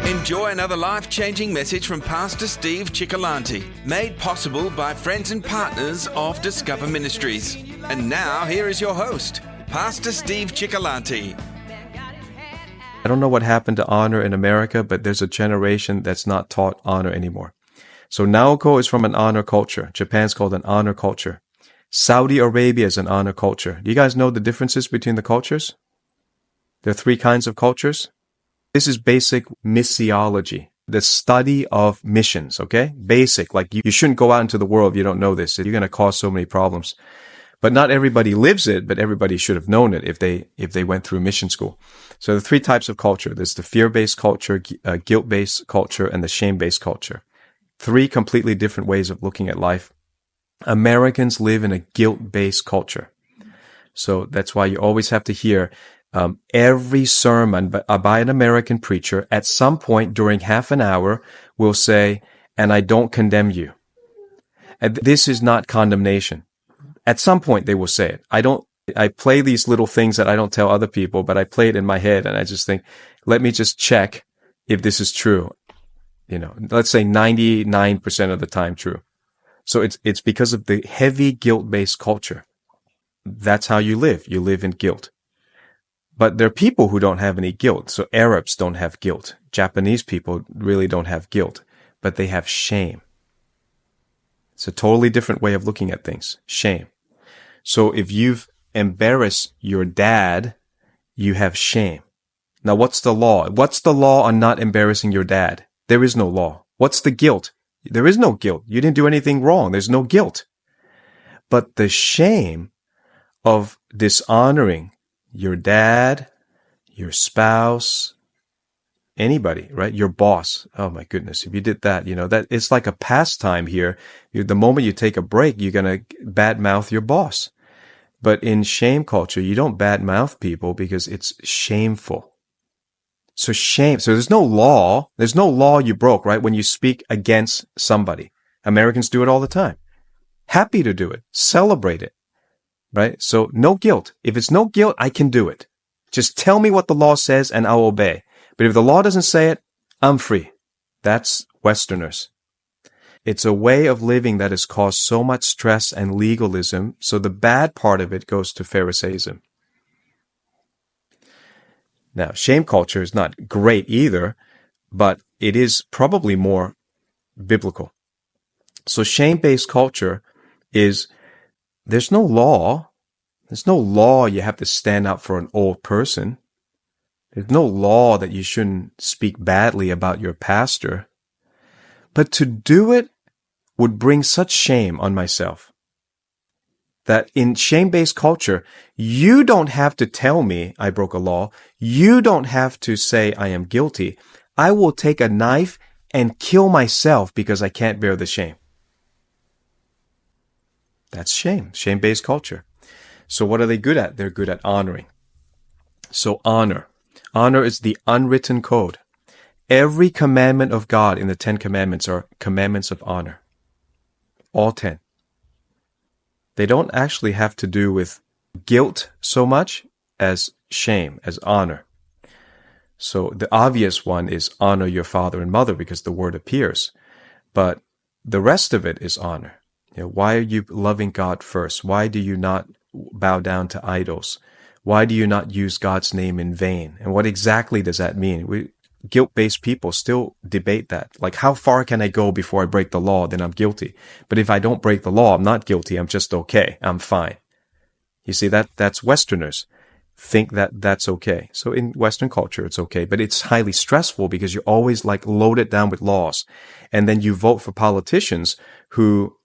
Enjoy another life-changing message from Pastor Steve Cioccolanti, made possible by friends and partners of Discover Ministries. And now, here is your host, Pastor Steve Cioccolanti. I don't know what happened to honor in America, but there's a generation that's not taught honor anymore. So Naoko is from an honor culture. Japan's called an honor culture. Saudi Arabia is an honor culture. Do you guys know the differences between the cultures? There are 3 kinds of cultures. This is basic missiology, the study of missions, okay? Basic, like you shouldn't go out into the world if you don't know this. You're going to cause so many problems. But not everybody lives it, but everybody should have known it if they went through mission school. So there are 3 types of culture. There's the fear-based culture, guilt-based culture, and the shame-based culture. 3 completely different ways of looking at life. Americans live in a guilt-based culture. So that's why you always have to hear every sermon by an American preacher at some point during half an hour will say, "And I don't condemn you." And this is not condemnation. At some point they will say it. I play these little things that I don't tell other people, but I play it in my head and I just think, let me just check if this is true. Let's say 99% of the time true. So it's because of the heavy guilt-based culture. That's how you live. You live in guilt. But there are people who don't have any guilt. So Arabs don't have guilt. Japanese people really don't have guilt, but they have shame. It's a totally different way of looking at things. Shame. So if you've embarrassed your dad, you have shame. Now what's the law? What's the law on not embarrassing your dad? There is no law. What's the guilt? There is no guilt. You didn't do anything wrong. There's no guilt. But the shame of dishonoring your dad, your spouse, anybody, right? Your boss. Oh my goodness. If you did that, that it's like a pastime here. The moment you take a break, you're going to badmouth your boss. But in shame culture, you don't badmouth people because it's shameful. So shame. So there's no law. There's no law you broke, right? When you speak against somebody. Americans do it all the time. Happy to do it. Celebrate it. Right? So no guilt. If it's no guilt, I can do it. Just tell me what the law says and I'll obey. But if the law doesn't say it, I'm free. That's Westerners. It's a way of living that has caused so much stress and legalism. So the bad part of it goes to Pharisaism. Now, shame culture is not great either, but it is probably more biblical. So shame-based culture is there's no law. There's no law you have to stand up for an old person. There's no law that you shouldn't speak badly about your pastor. But to do it would bring such shame on myself that in shame-based culture, you don't have to tell me I broke a law. You don't have to say I am guilty. I will take a knife and kill myself because I can't bear the shame. That's shame, shame-based culture. So what are they good at? They're good at honoring. So honor. Honor is the unwritten code. Every commandment of God in the 10 commandments are commandments of honor. All 10. They don't actually have to do with guilt so much as shame, as honor. So the obvious one is honor your father and mother because the word appears. But the rest of it is honor. Why are you loving God first? Why do you not bow down to idols? Why do you not use God's name in vain? And what exactly does that mean? Guilt-based people still debate that. Like, how far can I go before I break the law? Then I'm guilty. But if I don't break the law, I'm not guilty. I'm just okay. I'm fine. You see, that's Westerners think that that's okay. So in Western culture, it's okay. But it's highly stressful because you're always like loaded down with laws. And then you vote for politicians who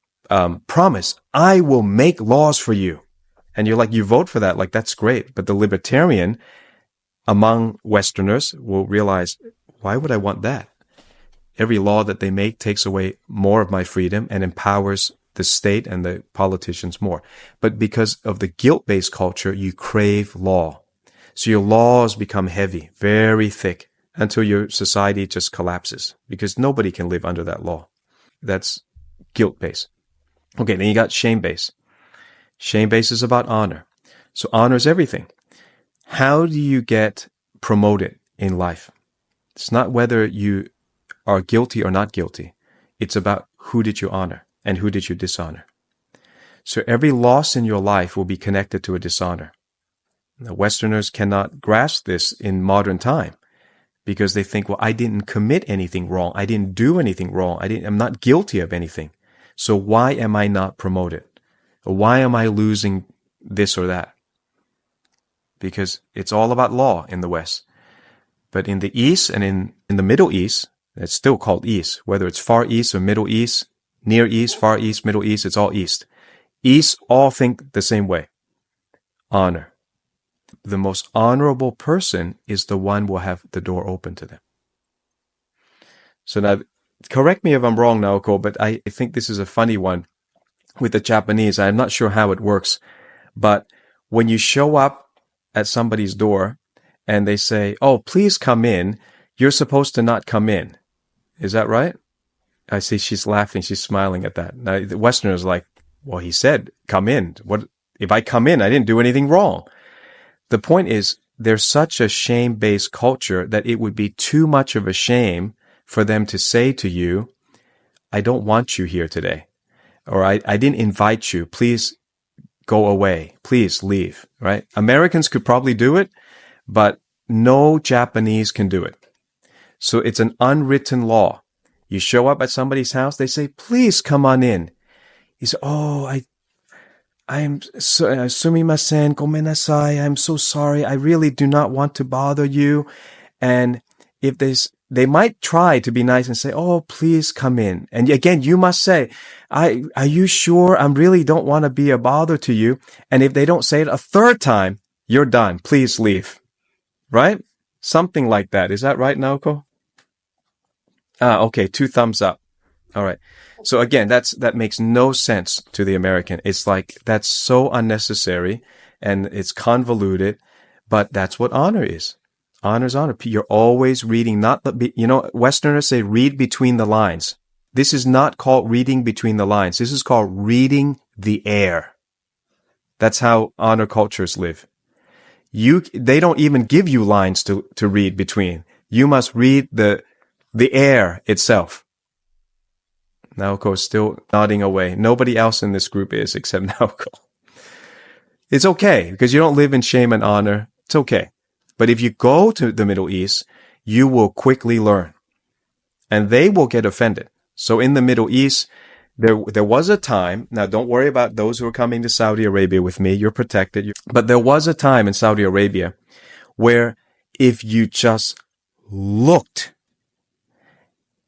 promise, I will make laws for you. And you're like, you vote for that. Like, that's great. But the libertarian among Westerners will realize, why would I want that? Every law that they make takes away more of my freedom and empowers the state and the politicians more. But because of the guilt-based culture, you crave law. So your laws become heavy, very thick, until your society just collapses because nobody can live under that law. That's guilt-based. Okay, then you got shame-based. Shame-based is about honor. So honor is everything. How do you get promoted in life? It's not whether you are guilty or not guilty. It's about who did you honor and who did you dishonor. So every loss in your life will be connected to a dishonor. Now, Westerners cannot grasp this in modern time because they think, well, I didn't commit anything wrong. I didn't do anything wrong. I'm not guilty of anything. So why am I not promoted? Why am I losing this or that? Because it's all about law in the West. But in the East and in the Middle East, it's still called East, whether it's Far East or Middle East, Near East, Far East, Middle East, it's all East. East all think the same way. Honor. The most honorable person is the one who will have the door open to them. So now, correct me if I'm wrong, Naoko, but I think this is a funny one with the Japanese. I'm not sure how it works, but when you show up at somebody's door and they say, oh, please come in, you're supposed to not come in. Is that right? I see she's laughing. She's smiling at that. Now, the Westerners are like, well, he said, come in. What if I come in? I didn't do anything wrong. The point is, there's such a shame-based culture that it would be too much of a shame for them to say to you, I don't want you here today. Or I didn't invite you. Please go away. Please leave. Right? Americans could probably do it, but no Japanese can do it. So it's an unwritten law. You show up at somebody's house, they say, please come on in. You say, oh, I'm so, sumimasen, gomenasai, I'm so sorry. I really do not want to bother you. And if they might try to be nice and say, oh, please come in. And again, you must say, are you sure? I really don't want to be a bother to you. And if they don't say it a third time, you're done. Please leave. Right? Something like that. Is that right, Naoko? Okay. 2 thumbs up. All right. So again, that makes no sense to the American. It's like, that's so unnecessary and it's convoluted, but that's what honor is. Honor's honor. You're always reading, Westerners say read between the lines. This is not called reading between the lines. This is called reading the air. That's how honor cultures live. They don't even give you lines to read between. You must read the air itself. Naoko is still nodding away. Nobody else in this group is except Naoko. It's okay because you don't live in shame and honor. It's okay. But if you go to the Middle East, you will quickly learn. And they will get offended. So in the Middle East, there was a time, now don't worry about those who are coming to Saudi Arabia with me, you're protected. But there was a time in Saudi Arabia where if you just looked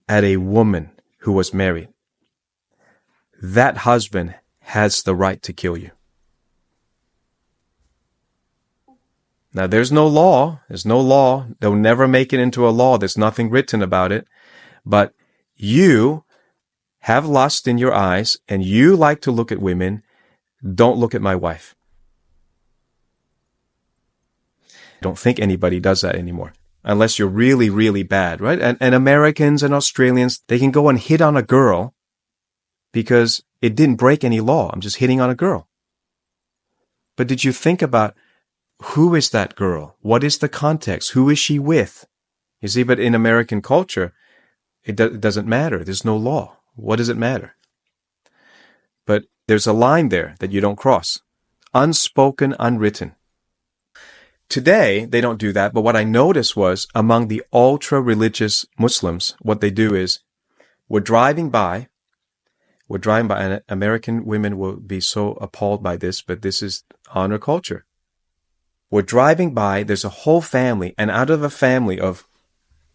at a woman who was married, that husband has the right to kill you. Now, there's no law. There's no law. They'll never make it into a law. There's nothing written about it. But you have lust in your eyes and you like to look at women. Don't look at my wife. I don't think anybody does that anymore. Unless you're really, really bad, right? And Americans and Australians, they can go and hit on a girl because it didn't break any law. I'm just hitting on a girl. But did you think about who is that girl? What is the context? Who is she with? You see, but in American culture, it doesn't matter. There's no law. What does it matter? But there's a line there that you don't cross. Unspoken, unwritten. Today, they don't do that. But what I noticed was among the ultra-religious Muslims, what they do is we're driving by, and American women will be so appalled by this, but this is honor culture. We're driving by, there's a whole family, and out of a family of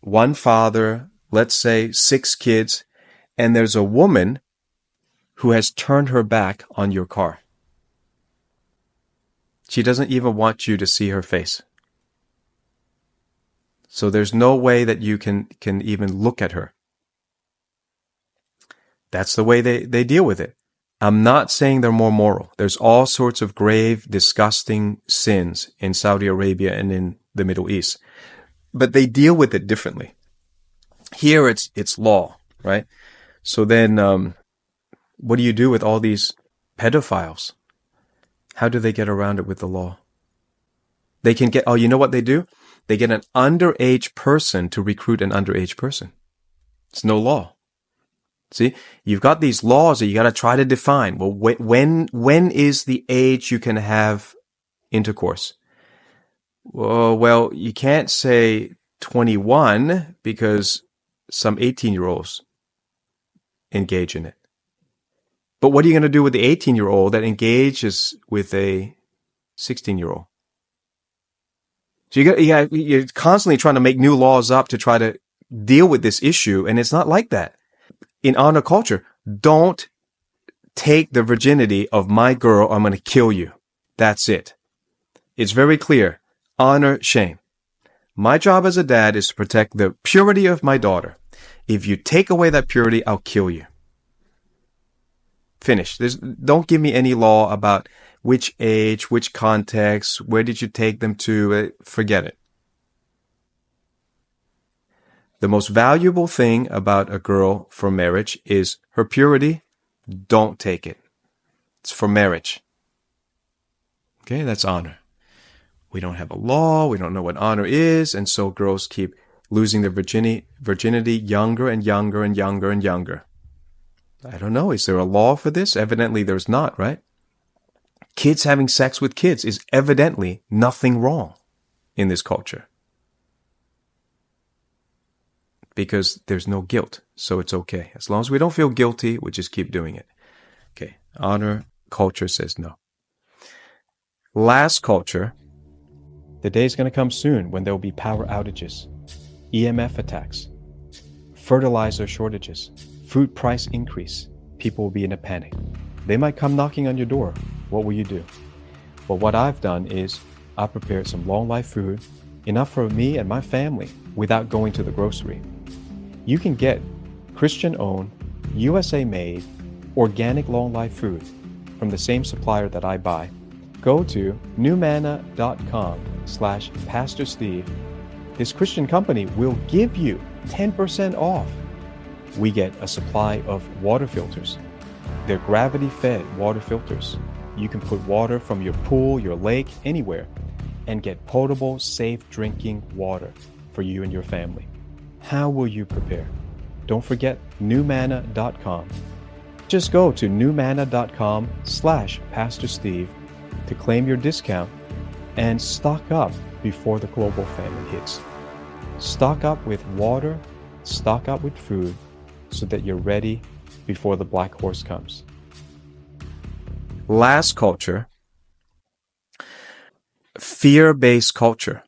one father, let's say 6 kids, and there's a woman who has turned her back on your car. She doesn't even want you to see her face. So there's no way that you can even look at her. That's the way they deal with it. I'm not saying they're more moral. There's all sorts of grave, disgusting sins in Saudi Arabia and in the Middle East. But they deal with it differently. Here it's law, right? So then what do you do with all these pedophiles? How do they get around it with the law? They can get, you know what they do? They get an underage person to recruit an underage person. It's no law. See, you've got these laws that you got to try to define. Well, when is the age you can have intercourse? Well, you can't say 21 because some 18-year-olds engage in it. But what are you going to do with the 18-year-old that engages with a 16-year-old? So you're constantly trying to make new laws up to try to deal with this issue, and it's not like that. In honor culture, don't take the virginity of my girl, I'm going to kill you. That's it. It's very clear. Honor, shame. My job as a dad is to protect the purity of my daughter. If you take away that purity, I'll kill you. Finish. Don't give me any law about which age, which context, where did you take them to. Forget it. The most valuable thing about a girl for marriage is her purity. Don't take it. It's for marriage. Okay, that's honor. We don't have a law. We don't know what honor is. And so girls keep losing their virginity younger and younger and younger and younger. I don't know. Is there a law for this? Evidently there's not, right? Kids having sex with kids is evidently nothing wrong in this culture. Because there's no guilt, so it's okay. As long as we don't feel guilty, we just keep doing it. Okay, honor culture says no. Last culture, the day is going to come soon when there will be power outages, EMF attacks, fertilizer shortages, food price increase. People will be in a panic. They might come knocking on your door. What will you do? Well, what I've done is I prepared some long life food, enough for me and my family without going to the grocery. You can get Christian-owned, USA-made, organic long-life food from the same supplier that I buy. Go to newmanna.com/Pastor Steve. This Christian company will give you 10% off. We get a supply of water filters. They're gravity-fed water filters. You can put water from your pool, your lake, anywhere, and get potable, safe drinking water for you and your family. How will you prepare? Don't forget newmanna.com. Just go to newmanna.com/Pastor Steve to claim your discount and stock up before the global famine hits. Stock up with water, stock up with food so that you're ready before the black horse comes. Last culture, fear-based culture.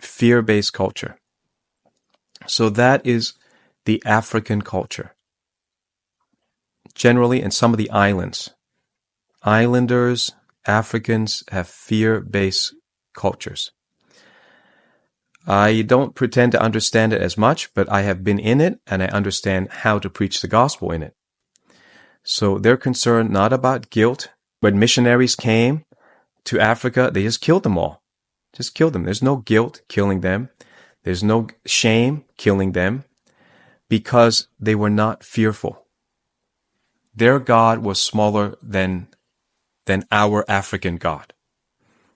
Fear-based culture. So that is the African culture. Generally, in some of the islands, islanders, Africans have fear-based cultures. I don't pretend to understand it as much, but I have been in it and I understand how to preach the gospel in it. So they're concerned not about guilt. When missionaries came to Africa, they just killed them all. Just killed them. There's no guilt killing them. There's no shame killing them because they were not fearful. Their God was smaller than our African God.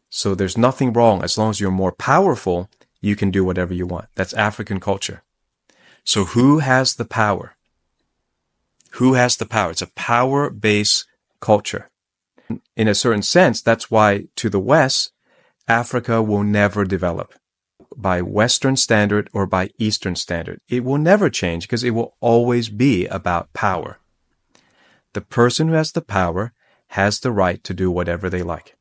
So there's nothing wrong. As long as you're more powerful, you can do whatever you want. That's African culture. So who has the power? Who has the power? It's a power-based culture. In a certain sense, that's why to the West, Africa will never develop. By Western standard or by Eastern standard. It will never change because it will always be about power. The person who has the power has the right to do whatever they like.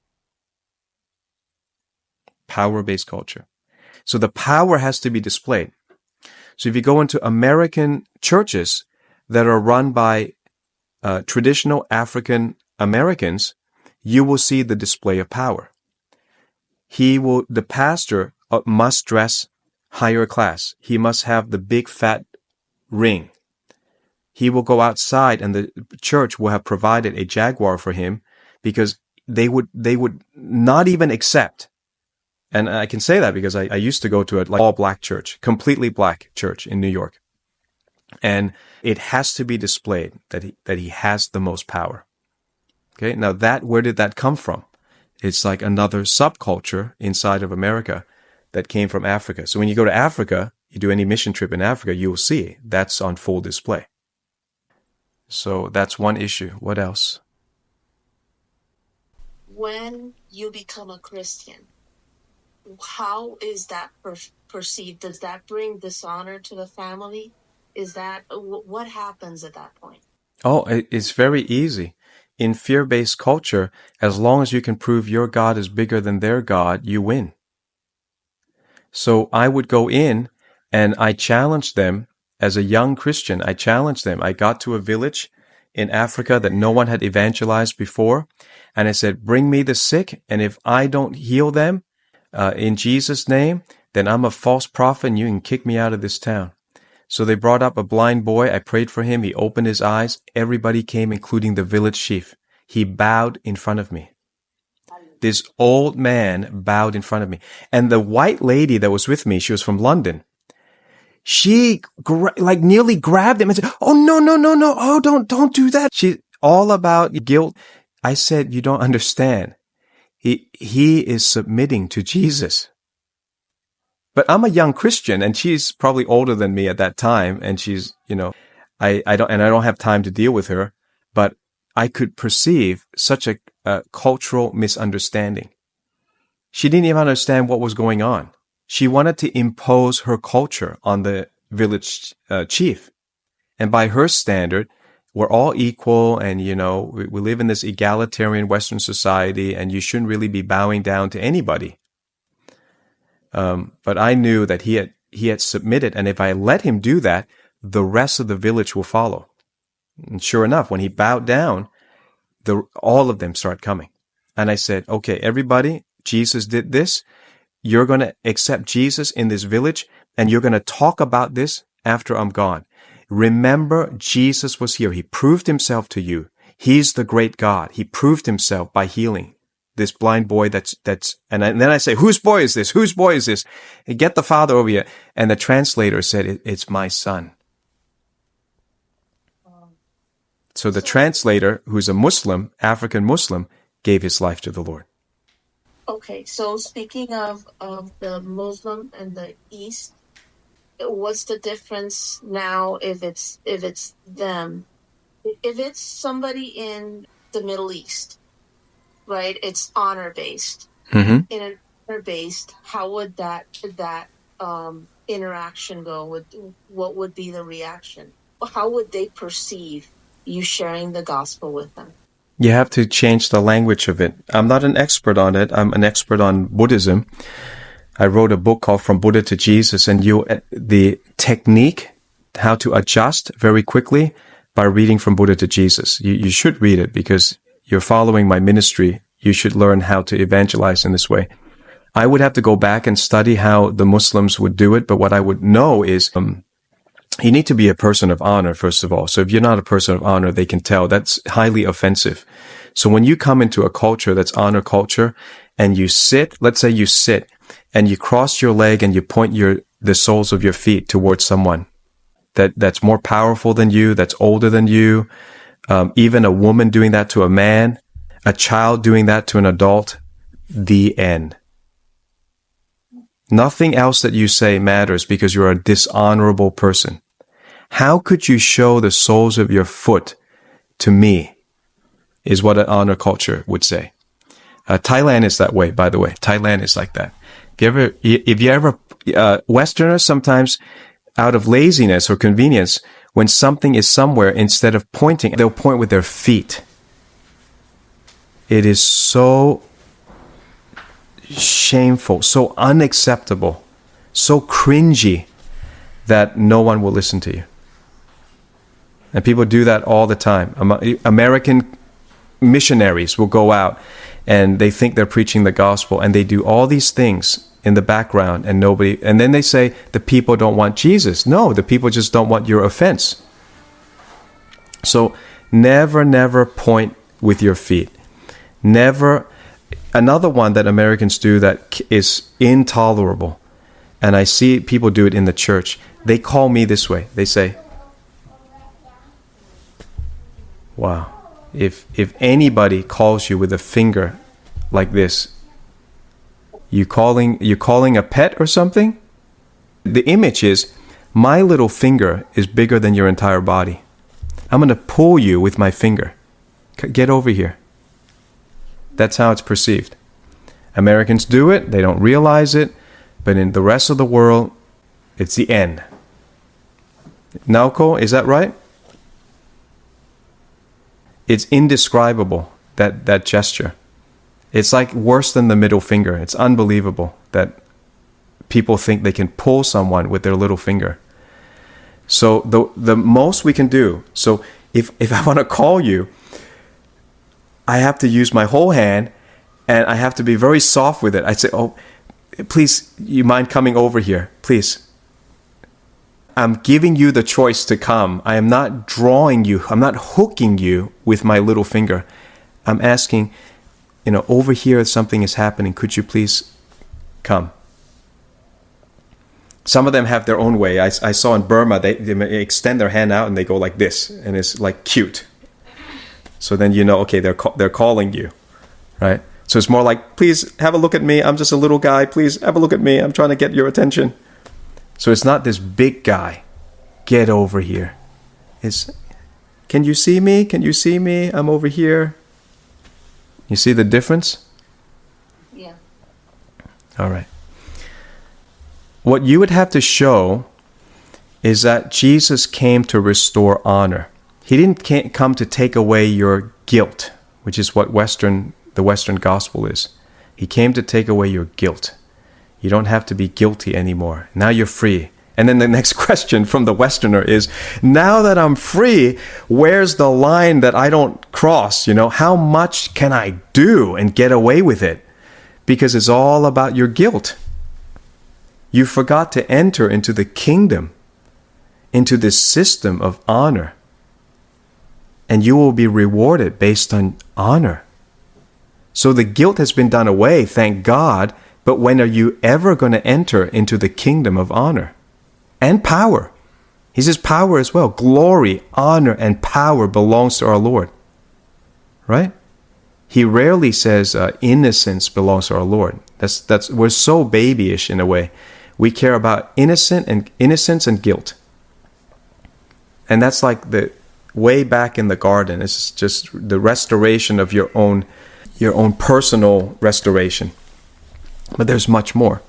Power-based culture. So the power has to be displayed. So if you go into American churches that are run by traditional African Americans, you will see the display of power. The pastor must dress higher class. He must have the big fat ring. He will go outside and the church will have provided a Jaguar for him because they would not even accept. And I can say that because I used to go to an all black church, completely black church in New York. And it has to be displayed that he has the most power. Okay. Now where did that come from? It's like another subculture inside of America that came from Africa. So when you go to Africa, you do any mission trip in Africa, you will see that's on full display. So that's one issue. What else? When you become a Christian, how is that perceived? Does that bring dishonor to the family? Is that what happens at that point? Oh, it's very easy. In fear-based culture, as long as you can prove your God is bigger than their God, you win. So I would go in and I challenged them as a young Christian. I challenged them. I got to a village in Africa that no one had evangelized before. And I said, bring me the sick. And if I don't heal them in Jesus' name, then I'm a false prophet and you can kick me out of this town. So they brought up a blind boy. I prayed for him. He opened his eyes. Everybody came, including the village chief. He bowed in front of me. This old man bowed in front of me. And the white lady that was with me, she was from London. She nearly grabbed him and said, oh, no. Oh, don't do that. She's all about guilt. I said, you don't understand. He is submitting to Jesus. But I'm a young Christian and she's probably older than me at that time. And she's, I don't have time to deal with her, but I could perceive such a cultural misunderstanding. She didn't even understand what was going on. She wanted to impose her culture on the village chief. And by her standard, we're all equal and, we live in this egalitarian Western society and you shouldn't really be bowing down to anybody. But I knew that he had submitted, and if I let him do that, the rest of the village will follow. And sure enough, when he bowed down, all of them started coming. And I said, okay, everybody, Jesus did this. You're going to accept Jesus in this village, and you're going to talk about this after I'm gone. Remember, Jesus was here. He proved himself to you. He's the great God. He proved himself by healing this blind boy and then I say, whose boy is this? Whose boy is this? And get the father over here. And the translator said, it's my son. So the translator, who's a Muslim, African Muslim, gave his life to the Lord. Okay, so speaking of the Muslim and the East, what's the difference now if it's them? If it's somebody in the Middle East, right? It's honor-based. Mm-hmm. In an honor-based, how would that interaction go? What would be the reaction? How would they perceive you sharing the gospel with them? You have to change the language of it. I'm not an expert on it. I'm an expert on Buddhism. I wrote a book called From Buddha to Jesus, and the technique, how to adjust very quickly by reading From Buddha to Jesus. You should read it because you're following my ministry. You should learn how to evangelize in this way. I would have to go back and study how the Muslims would do it, but what I would know is you need to be a person of honor, first of all. So if you're not a person of honor, they can tell. That's highly offensive. So when you come into a culture that's honor culture and you sit, let's say you sit and you cross your leg and you point the soles of your feet towards someone that's more powerful than you, that's older than you, even a woman doing that to a man, a child doing that to an adult, the end. Nothing else that you say matters because you're a dishonorable person. How could you show the soles of your foot to me is what an honor culture would say. Thailand is that way, by the way. Thailand is like that. If you ever, Westerners sometimes out of laziness or convenience, when something is somewhere, instead of pointing, they'll point with their feet. It is so shameful, so unacceptable, so cringy that no one will listen to you. And people do that all the time. American missionaries will go out and they think they're preaching the gospel and they do all these things in the background and then they say the people don't want Jesus. No, the people just don't want your offense. So never point with your feet. Never. Another one that Americans do that is intolerable, and I see people do it in the church. They call me this way. They say, wow, if anybody calls you with a finger like this. You're calling a pet or something? The image is, my little finger is bigger than your entire body. I'm going to pull you with my finger. Get over here. That's how it's perceived. Americans do it. They don't realize it. But in the rest of the world, it's the end. Naoko, is that right? It's indescribable, that gesture. It's like worse than the middle finger. It's unbelievable that people think they can pull someone with their little finger. So the most we can do, so if I want to call you, I have to use my whole hand and I have to be very soft with it. I say, oh, please, you mind coming over here? Please. I'm giving you the choice to come. I am not drawing you. I'm not hooking you with my little finger. I'm asking, over here something is happening. Could you please come? Some of them have their own way. I saw in Burma, they extend their hand out and they go like this. And it's like cute. So then okay, they're calling you, right? So it's more like, please have a look at me. I'm just a little guy. Please have a look at me. I'm trying to get your attention. So it's not this big guy. Get over here. It's, can you see me? Can you see me? I'm over here. You see the difference? Yeah. All right. What you would have to show is that Jesus came to restore honor. He didn't come to take away your guilt, which is what the Western gospel is. He came to take away your guilt. You don't have to be guilty anymore. Now you're free. And then the next question from the Westerner is, now that I'm free, where's the line that I don't cross? How much can I do and get away with it? Because it's all about your guilt. You forgot to enter into the kingdom, into this system of honor. And you will be rewarded based on honor. So the guilt has been done away, thank God. But when are you ever going to enter into the kingdom of honor and power? He says power as well. Glory, honor, and power belongs to our Lord. Right? He rarely says innocence belongs to our Lord. We're so babyish in a way. We care about innocence and guilt. And that's like the way back in the garden. It's just the restoration of your own personal restoration. But there's much more.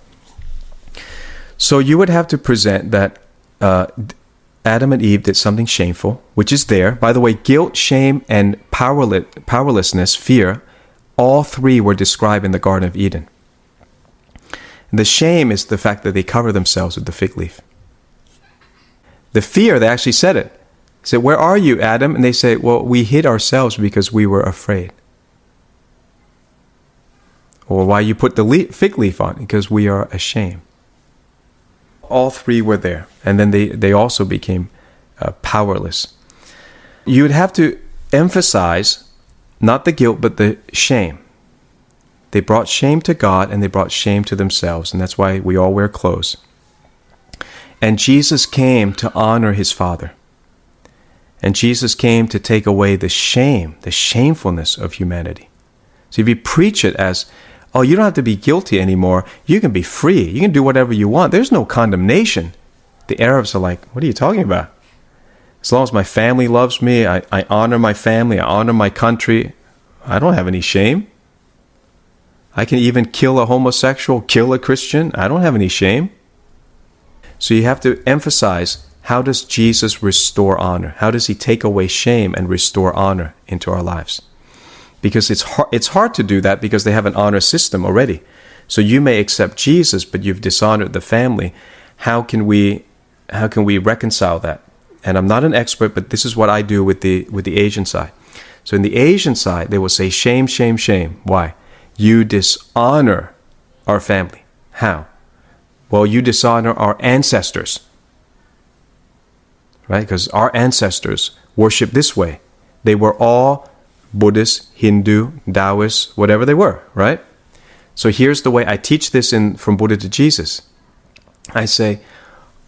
So you would have to present that Adam and Eve did something shameful, which is there. By the way, guilt, shame, and powerlessness, fear, all three were described in the Garden of Eden. The shame is the fact that they cover themselves with the fig leaf. The fear, they actually said it. They said, where are you, Adam? And they say, well, we hid ourselves because we were afraid. Or why you put the fig leaf on? Because we are ashamed. All three were there. And then they also became powerless. You would have to emphasize not the guilt, but the shame. They brought shame to God and they brought shame to themselves. And that's why we all wear clothes. And Jesus came to honor his Father. And Jesus came to take away the shame, the shamefulness of humanity. So if you preach it as, oh, you don't have to be guilty anymore. You can be free. You can do whatever you want. There's no condemnation. The Arabs are like, what are you talking about? As long as my family loves me, I honor my family, I honor my country, I don't have any shame. I can even kill a homosexual, kill a Christian. I don't have any shame. So you have to emphasize, how does Jesus restore honor? How does he take away shame and restore honor into our lives? Because it's hard to do that because they have an honor system already. So you may accept Jesus, but you've dishonored the family. How can we reconcile that? And I'm not an expert, but this is what I do with the Asian side. So in the Asian side, they will say shame, shame, shame. Why? You dishonor our family. How? Well, you dishonor our ancestors. Right? Because our ancestors worship this way. They were all Buddhist, Hindu, Taoist, whatever they were, right? So here's the way I teach this from Buddha to Jesus. I say,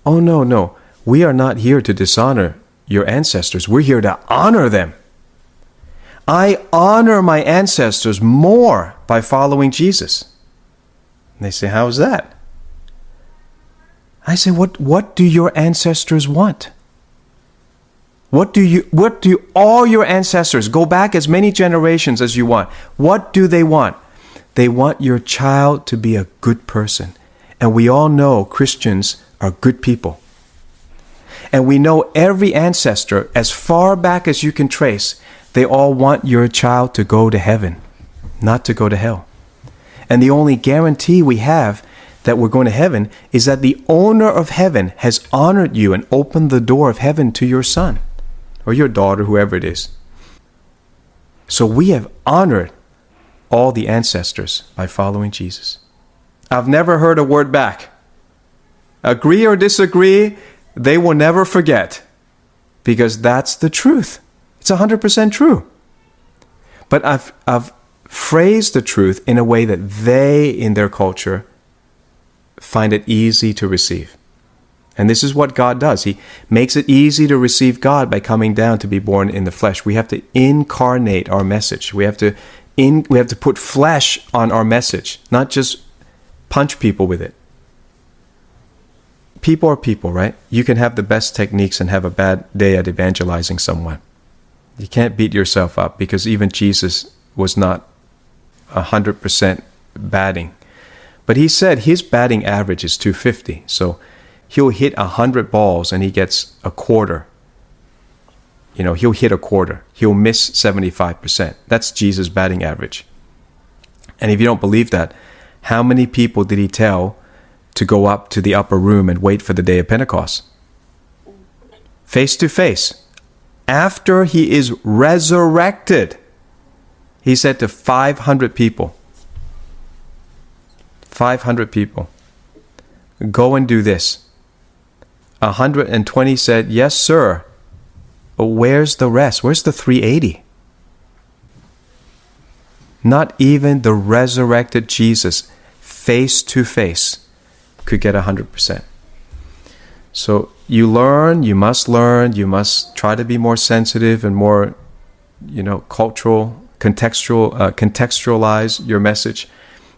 oh, no, we are not here to dishonor your ancestors. We're here to honor them. I honor my ancestors more by following Jesus. And they say, how is that? I say, what do your ancestors want? What do all your ancestors, go back as many generations as you want, what do they want? They want your child to be a good person. And we all know Christians are good people. And we know every ancestor, as far back as you can trace, they all want your child to go to heaven, not to go to hell. And the only guarantee we have that we're going to heaven is that the owner of heaven has honored you and opened the door of heaven to your son or your daughter, whoever it is. So we have honored all the ancestors by following Jesus. I've never heard a word back. Agree or disagree, they will never forget, because that's the truth. It's 100% true. But I've phrased the truth in a way that they, in their culture, find it easy to receive. And this is what God does. He makes it easy to receive God by coming down to be born in the flesh. We have to incarnate our message. We have to put flesh on our message, not just punch people with it. People are people, right? You can have the best techniques and have a bad day at evangelizing someone. You can't beat yourself up, because even Jesus was not 100% batting. But he said his batting average is 250. So he'll hit 100 balls and he gets a quarter. He'll hit a quarter. He'll miss 75%. That's Jesus' batting average. And if you don't believe that, how many people did he tell to go up to the upper room and wait for the day of Pentecost? Face to face. After he is resurrected, he said to 500 people, 500 people, go and do this. 120 said, yes, sir. But where's the rest? Where's the 380? Not even the resurrected Jesus, face to face, could get 100%. So you must learn, you must try to be more sensitive and more, contextualize your message.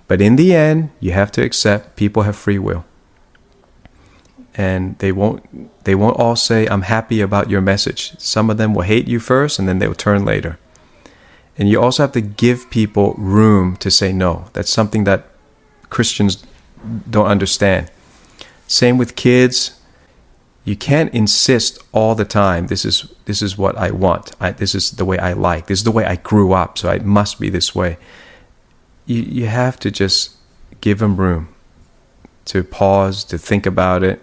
But in the end, you have to accept people have free will. And they won't all say, I'm happy about your message. Some of them will hate you first, and then they'll turn later. And you also have to give people room to say no. That's something that Christians don't understand. Same with kids. You can't insist all the time, this is what I want. This is the way I like. This is the way I grew up, so it must be this way. You have to just give them room to pause, to think about it,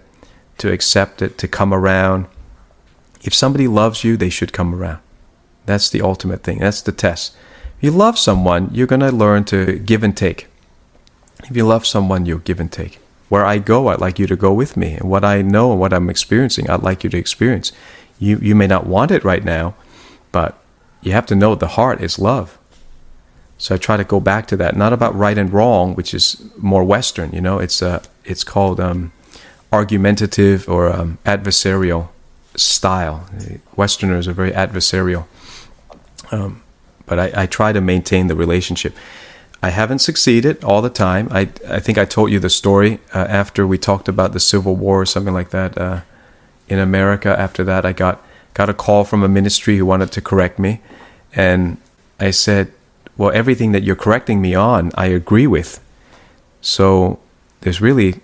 to accept it, to come around. If somebody loves you, they should come around. That's the ultimate thing. That's the test. If you love someone, you're going to learn to give and take. If you love someone, you'll give and take. Where I go, I'd like you to go with me. And what I know and what I'm experiencing, I'd like you to experience. You may not want it right now, but you have to know the heart is love. So I try to go back to that. Not about right and wrong, which is more Western. It's called argumentative or adversarial style. Westerners are very adversarial. But I try to maintain the relationship. I haven't succeeded all the time. I think I told you the story after we talked about the Civil War or something like that in America. After that, I got a call from a ministry who wanted to correct me. And I said, well, everything that you're correcting me on, I agree with. So there's really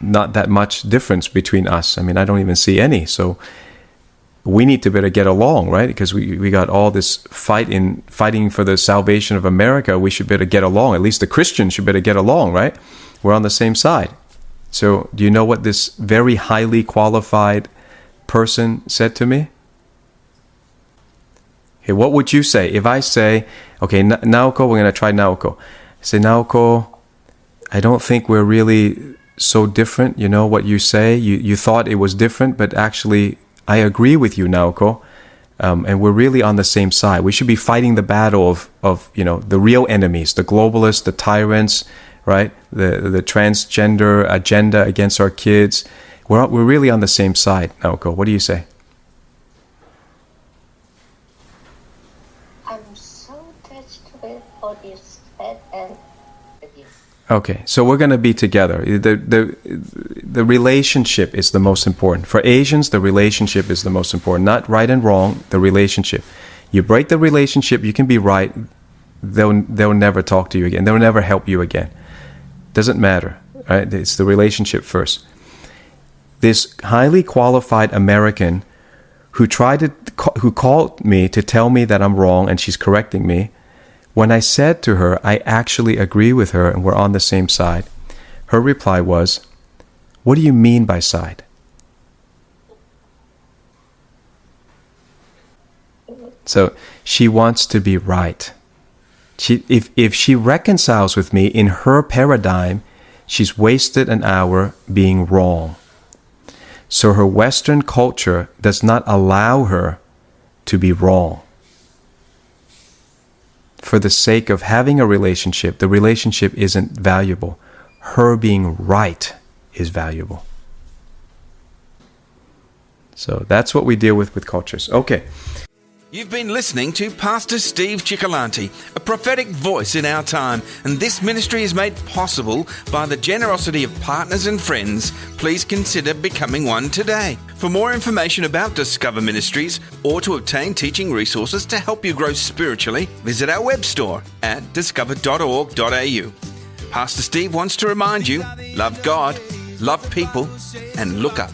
not that much difference between us. I mean, I don't even see any. So we need to better get along, right? Because we got all this fighting for the salvation of America. We should better get along. At least the Christians should better get along, right? We're on the same side. So do you know what this very highly qualified person said to me? Hey, what would you say if I say, okay, Naoko, we're going to try Naoko. I say, Naoko, I don't think we're really so different. You know what you say? You thought it was different, but actually I agree with you, Naoko, and we're really on the same side. We should be fighting the battle of the real enemies, the globalists, the tyrants, right? The transgender agenda against our kids. We're really on the same side, Naoko. What do you say? Okay, so we're going to be together. The relationship is the most important. For Asians, the relationship is the most important. Not right and wrong, the relationship. You break the relationship, you can be right, they'll never talk to you again. They'll never help you again. Doesn't matter, right? It's the relationship first. This highly qualified American who called me to tell me that I'm wrong and she's correcting me, when I said to her, I actually agree with her and we're on the same side, her reply was, "What do you mean by side?" So she wants to be right. If she reconciles with me in her paradigm, she's wasted an hour being wrong. So her Western culture does not allow her to be wrong. For the sake of having a relationship, the relationship isn't valuable. Her being right is valuable. So that's what we deal with cultures. Okay. You've been listening to Pastor Steve Cioccolanti, a prophetic voice in our time, and this ministry is made possible by the generosity of partners and friends. Please consider becoming one today. For more information about Discover Ministries or to obtain teaching resources to help you grow spiritually, visit our web store at discover.org.au. Pastor Steve wants to remind you, love God, love people, and look up.